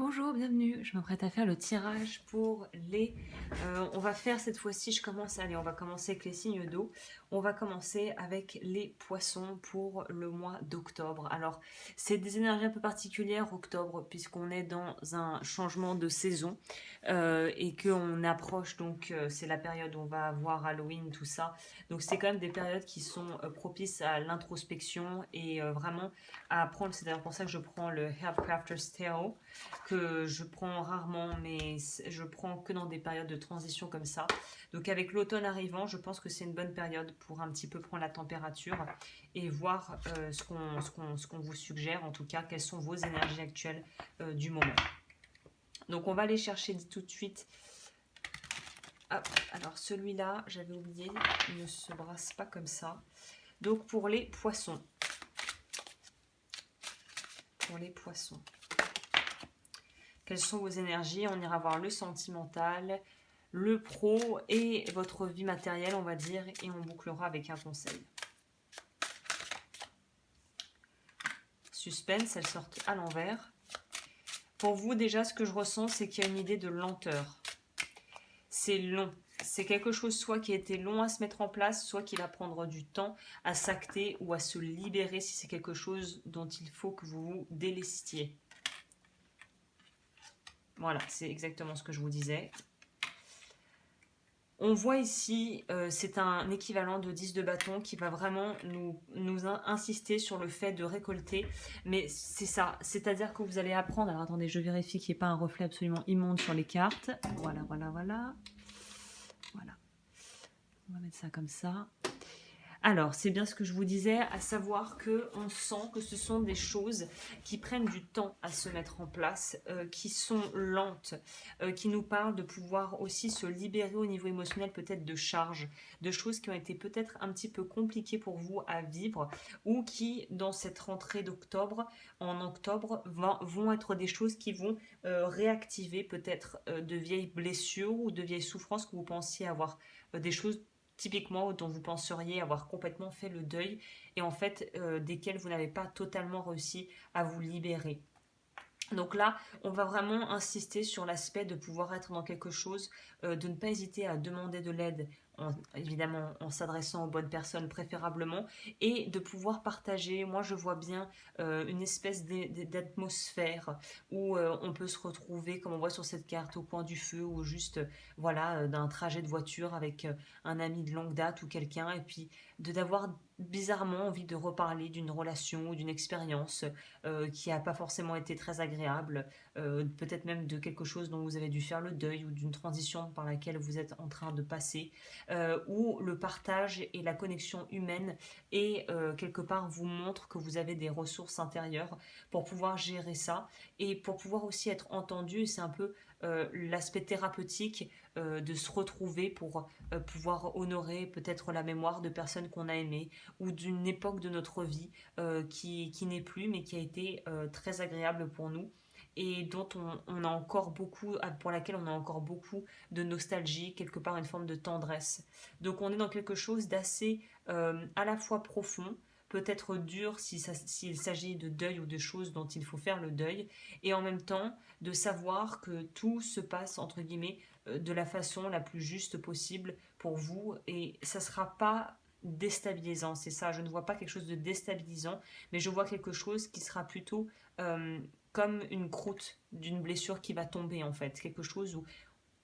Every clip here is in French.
Bonjour, bienvenue. Je m'apprête à faire le tirage pour les... on va faire cette fois-ci, on va commencer avec les signes d'eau. On va commencer avec les poissons pour le mois d'octobre. Alors, c'est des énergies un peu particulières, octobre, puisqu'on est dans un changement de saison et qu'on approche, donc c'est la période où on va avoir Halloween, tout ça. Donc, c'est quand même des périodes qui sont propices à l'introspection et vraiment à apprendre. C'est d'ailleurs pour ça que je prends le Herbcrafter's Tarot que je prends rarement, mais je prends que dans des périodes de transition comme ça. Donc avec l'automne arrivant, je pense que c'est une bonne période pour un petit peu prendre la température et voir ce qu'on vous suggère, en tout cas, quelles sont vos énergies actuelles du moment. Donc on va aller chercher tout de suite. Hop, alors celui-là, j'avais oublié, il ne se brasse pas comme ça. Donc pour les poissons. Pour les poissons. Quelles sont vos énergies? On ira voir le sentimental, le pro et votre vie matérielle, on va dire, et on bouclera avec un conseil. Suspense, elles sortent à l'envers. Pour vous, déjà, ce que je ressens, c'est qu'il y a une idée de lenteur. C'est long. C'est quelque chose soit qui a été long à se mettre en place, soit qui va prendre du temps à s'acter ou à se libérer si c'est quelque chose dont il faut que vous vous délestiez. Voilà, c'est exactement ce que je vous disais. On voit ici, c'est un équivalent de 10 de bâton qui va vraiment nous insister sur le fait de récolter. Mais c'est ça, c'est-à-dire que vous allez apprendre... Alors attendez, je vérifie qu'il n'y ait pas un reflet absolument immonde sur les cartes. Voilà, voilà, voilà. Voilà. On va mettre ça comme ça. Alors, c'est bien ce que je vous disais, à savoir qu'on sent que ce sont des choses qui prennent du temps à se mettre en place, qui sont lentes, qui nous parlent de pouvoir aussi se libérer au niveau émotionnel peut-être de charges, de choses qui ont été peut-être un petit peu compliquées pour vous à vivre ou qui, dans cette rentrée d'octobre, en octobre, vont être des choses qui vont réactiver peut-être de vieilles blessures ou de vieilles souffrances que vous pensiez avoir, des choses typiquement dont vous penseriez avoir complètement fait le deuil et en fait desquels vous n'avez pas totalement réussi à vous libérer. Donc là, on va vraiment insister sur l'aspect de pouvoir être dans quelque chose, de ne pas hésiter à demander de l'aide, évidemment en s'adressant aux bonnes personnes préférablement, et de pouvoir partager. Moi, je vois bien une espèce d'atmosphère où on peut se retrouver, comme on voit sur cette carte, au coin du feu, ou juste, voilà, d'un trajet de voiture avec un ami de longue date ou quelqu'un, et puis d'avoir bizarrement envie de reparler d'une relation ou d'une expérience qui n'a pas forcément été très agréable, peut-être même de quelque chose dont vous avez dû faire le deuil ou d'une transition par laquelle vous êtes en train de passer, où le partage et la connexion humaine et quelque part vous montre que vous avez des ressources intérieures pour pouvoir gérer ça et pour pouvoir aussi être entendu. C'est un peu l'aspect thérapeutique de se retrouver pour pouvoir honorer peut-être la mémoire de personnes qu'on a aimées ou d'une époque de notre vie qui n'est plus mais qui a été très agréable pour nous et dont on a encore beaucoup, pour laquelle on a encore beaucoup de nostalgie, quelque part une forme de tendresse. Donc on est dans quelque chose d'assez à la fois profond, peut-être dur s'il s'agit de deuil ou de choses dont il faut faire le deuil, et en même temps de savoir que tout se passe entre guillemets de la façon la plus juste possible pour vous, et ça sera pas déstabilisant, c'est ça, je ne vois pas quelque chose de déstabilisant, mais je vois quelque chose qui sera plutôt comme une croûte d'une blessure qui va tomber en fait, quelque chose où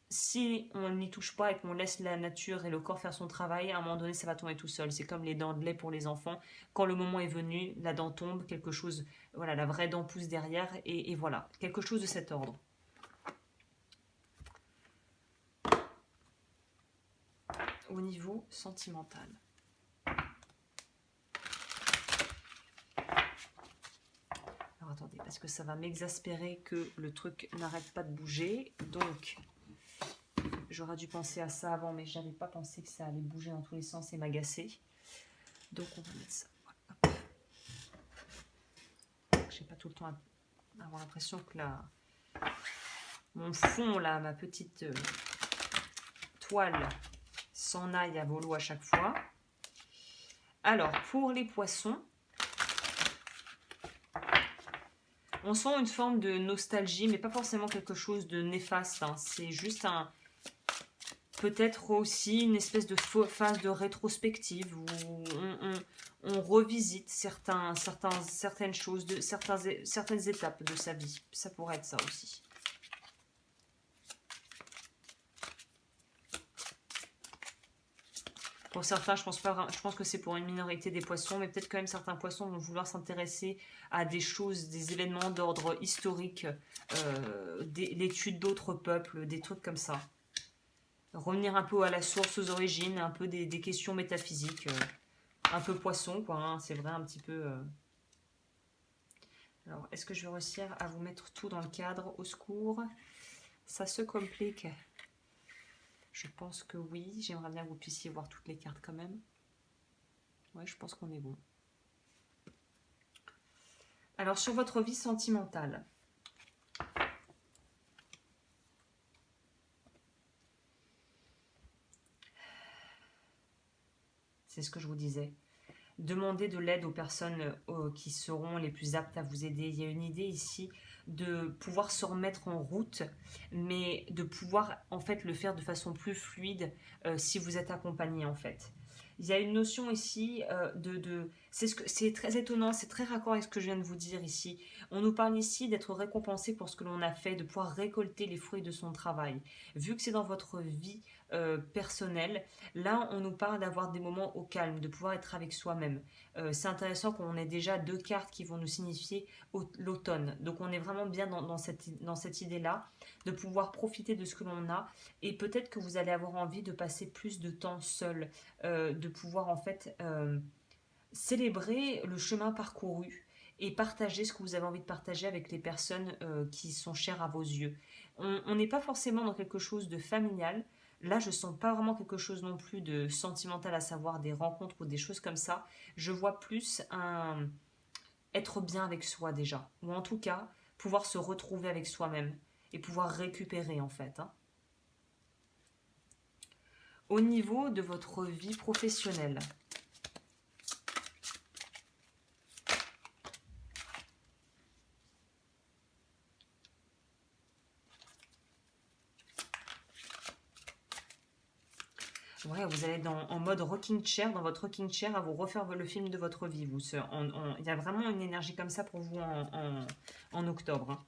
si on n'y touche pas et qu'on laisse la nature et le corps faire son travail, à un moment donné ça va tomber tout seul. C'est comme les dents de lait pour les enfants, quand le moment est venu, la dent tombe, quelque chose, voilà, la vraie dent pousse derrière et voilà, quelque chose de cet ordre. Au niveau sentimental. Alors attendez, parce que ça va m'exaspérer que le truc n'arrête pas de bouger. Donc, j'aurais dû penser à ça avant, mais je n'avais pas pensé que ça allait bouger dans tous les sens et m'agacer. Donc, on va mettre ça. Voilà. J'ai pas tout le temps à avoir l'impression que mon fond, là, ma petite toile, s'en aille à volo à chaque fois. Alors, pour les poissons, On sent une forme de nostalgie, mais pas forcément quelque chose de néfaste. Hein. C'est juste peut-être aussi une espèce de phase de rétrospective où on revisite certaines choses, certaines étapes de sa vie. Ça pourrait être ça aussi. Pour certains, je pense que c'est pour une minorité des poissons, mais peut-être quand même certains poissons vont vouloir s'intéresser à des choses, des événements d'ordre historique, l'étude d'autres peuples, des trucs comme ça. Revenir un peu à la source, aux origines, un peu des questions métaphysiques, un peu poisson, quoi, hein, c'est vrai, un petit peu... Alors, est-ce que je vais réussir à vous mettre tout dans le cadre? Au secours, ça se complique. Je pense que oui, j'aimerais bien que vous puissiez voir toutes les cartes quand même. Ouais, je pense qu'on est bon. Alors, sur votre vie sentimentale. C'est ce que je vous disais. Demandez de l'aide aux personnes qui seront les plus aptes à vous aider. Il y a une idée ici de pouvoir se remettre en route, mais de pouvoir en fait le faire de façon plus fluide si vous êtes accompagné en fait. Il y a une notion ici c'est très étonnant, c'est très raccord avec ce que je viens de vous dire ici. On nous parle ici d'être récompensé pour ce que l'on a fait, de pouvoir récolter les fruits de son travail. Vu que c'est dans votre vie personnelle, là on nous parle d'avoir des moments au calme, de pouvoir être avec soi-même. C'est intéressant qu'on ait déjà 2 cartes qui vont nous signifier l'automne. Donc on est vraiment bien dans cette idée-là, de pouvoir profiter de ce que l'on a. Et peut-être que vous allez avoir envie de passer plus de temps seul, de pouvoir en fait célébrer le chemin parcouru et partager ce que vous avez envie de partager avec les personnes qui sont chères à vos yeux. On n'est pas forcément dans quelque chose de familial. Là, je sens pas vraiment quelque chose non plus de sentimental, à savoir des rencontres ou des choses comme ça. Je vois plus être bien avec soi déjà, ou en tout cas pouvoir se retrouver avec soi-même et pouvoir récupérer en fait. Hein. Au niveau de votre vie professionnelle, ouais, vous allez être en mode rocking chair, dans votre rocking chair, à vous refaire le film de votre vie. Il y a vraiment une énergie comme ça pour vous en octobre. Hein.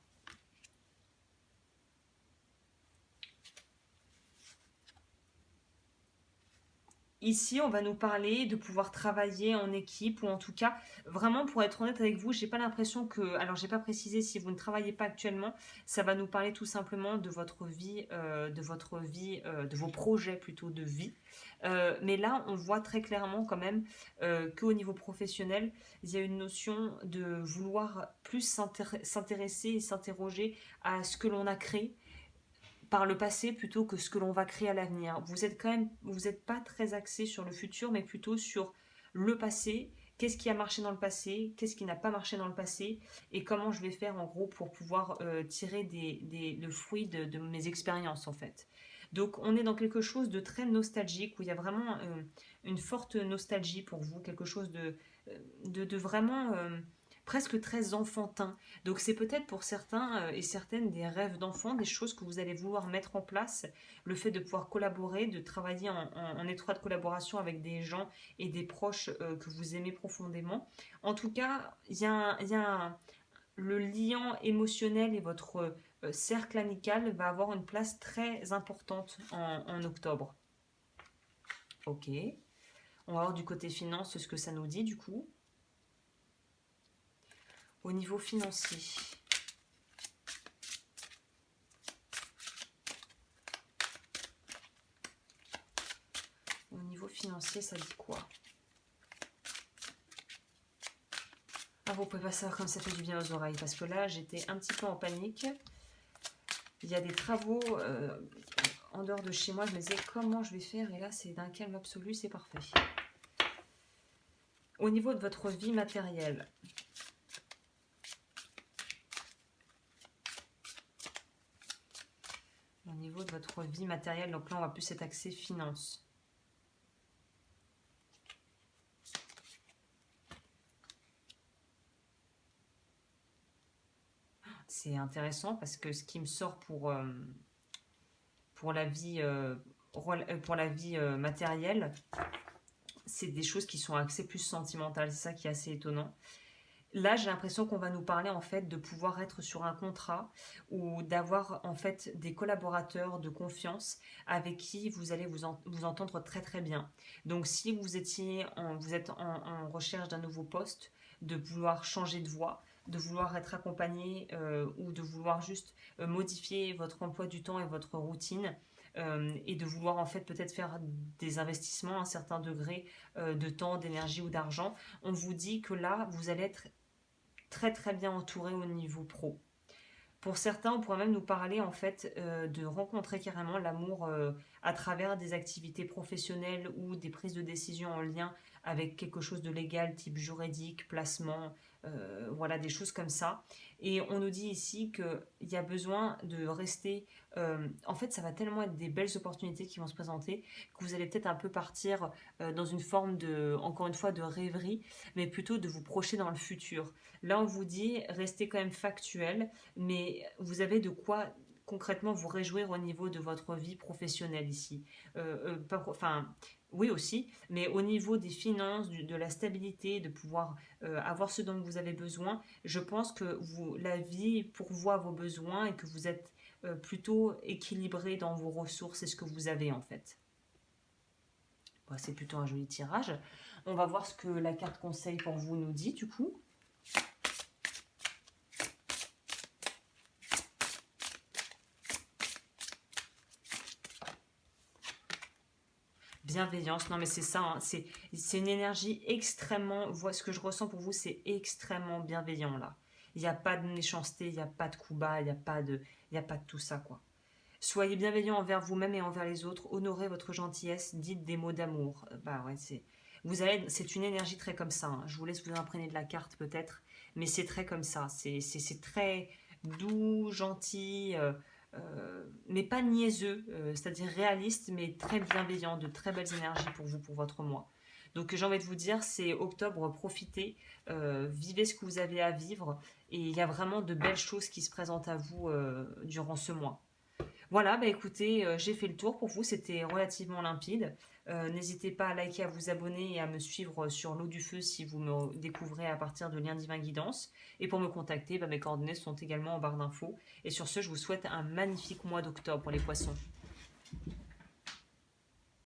Ici, on va nous parler de pouvoir travailler en équipe, ou en tout cas, vraiment pour être honnête avec vous, j'ai pas l'impression que, alors j'ai pas précisé si vous ne travaillez pas actuellement, ça va nous parler tout simplement de votre vie, de vos projets plutôt de vie. Mais là, on voit très clairement quand même qu'au niveau professionnel, il y a une notion de vouloir plus s'intéresser et s'interroger à ce que l'on a créé par le passé plutôt que ce que l'on va créer à l'avenir. Vous n'êtes pas très axé sur le futur, mais plutôt sur le passé. Qu'est-ce qui a marché dans le passé? Qu'est-ce qui n'a pas marché dans le passé? Et comment je vais faire en gros pour pouvoir tirer le fruit de mes expériences en fait. Donc on est dans quelque chose de très nostalgique où il y a vraiment une forte nostalgie pour vous, quelque chose de vraiment presque très enfantin. Donc c'est peut-être pour certains et certaines des rêves d'enfant, des choses que vous allez vouloir mettre en place, le fait de pouvoir collaborer, de travailler en étroite collaboration avec des gens et des proches que vous aimez profondément. En tout cas, le lien émotionnel et votre cercle amical va avoir une place très importante en octobre. Ok. On va voir du côté finance ce que ça nous dit du coup. Au niveau financier. Au niveau financier, ça dit quoi? Ah, vous pouvez pas savoir comme ça fait du bien aux oreilles, parce que là, j'étais un petit peu en panique. Il y a des travaux en dehors de chez moi. Je me disais comment je vais faire, et là, c'est d'un calme absolu, c'est parfait. Au niveau de votre vie matérielle, au niveau de votre vie matérielle, donc là, on va plus être axé finance. c'est intéressant parce que ce qui me sort pour la vie, matérielle, c'est des choses qui sont axées plus sentimentales. C'est ça qui est assez étonnant. Là, j'ai l'impression qu'on va nous parler en fait de pouvoir être sur un contrat ou d'avoir en fait des collaborateurs de confiance avec qui vous allez vous entendre très très bien. Donc, si vous êtes en recherche d'un nouveau poste, de vouloir changer de voie, de vouloir être accompagné ou de vouloir juste modifier votre emploi du temps et votre routine. Et de vouloir en fait peut-être faire des investissements à un certain degré de temps, d'énergie ou d'argent, on vous dit que là, vous allez être très très bien entouré au niveau pro. Pour certains, on pourrait même nous parler en fait de rencontrer carrément l'amour à travers des activités professionnelles ou des prises de décision en lien avec quelque chose de légal, type juridique, placement, voilà, des choses comme ça. Et on nous dit ici qu'il y a besoin de rester... en fait, ça va tellement être des belles opportunités qui vont se présenter que vous allez peut-être un peu partir dans une forme de, encore une fois, de rêverie, mais plutôt de vous projeter dans le futur. Là, on vous dit, restez quand même factuel, mais vous avez de quoi concrètement vous réjouir au niveau de votre vie professionnelle ici. Enfin, oui aussi, mais au niveau des finances, de la stabilité, de pouvoir avoir ce dont vous avez besoin, je pense que la vie pourvoit vos besoins et que vous êtes plutôt équilibré dans vos ressources et ce que vous avez en fait. Bon, c'est plutôt un joli tirage. On va voir ce que la carte conseil pour vous nous dit du coup. Bienveillance, non mais c'est ça, hein, c'est une énergie extrêmement, ce que je ressens pour vous, c'est extrêmement bienveillant là. Il n'y a pas de méchanceté, il n'y a pas de coups bas, il y a pas de tout ça quoi. Soyez bienveillant envers vous-même et envers les autres, honorez votre gentillesse, dites des mots d'amour. Bah ouais, c'est une énergie très comme ça, hein. Je vous laisse vous imprégner de la carte peut-être, mais c'est très comme ça, c'est très doux, gentil, mais pas niaiseux, c'est-à-dire réaliste, mais très bienveillant, de très belles énergies pour vous, pour votre mois. Donc j'ai envie de vous dire, c'est octobre, profitez, vivez ce que vous avez à vivre, et il y a vraiment de belles choses qui se présentent à vous durant ce mois. Voilà, bah écoutez, j'ai fait le tour pour vous, c'était relativement limpide. N'hésitez pas à liker, à vous abonner et à me suivre sur l'eau du feu si vous me découvrez à partir de Lien Divin Guidance. Et pour me contacter, bah mes coordonnées sont également en barre d'infos. Et sur ce, je vous souhaite un magnifique mois d'octobre pour les poissons.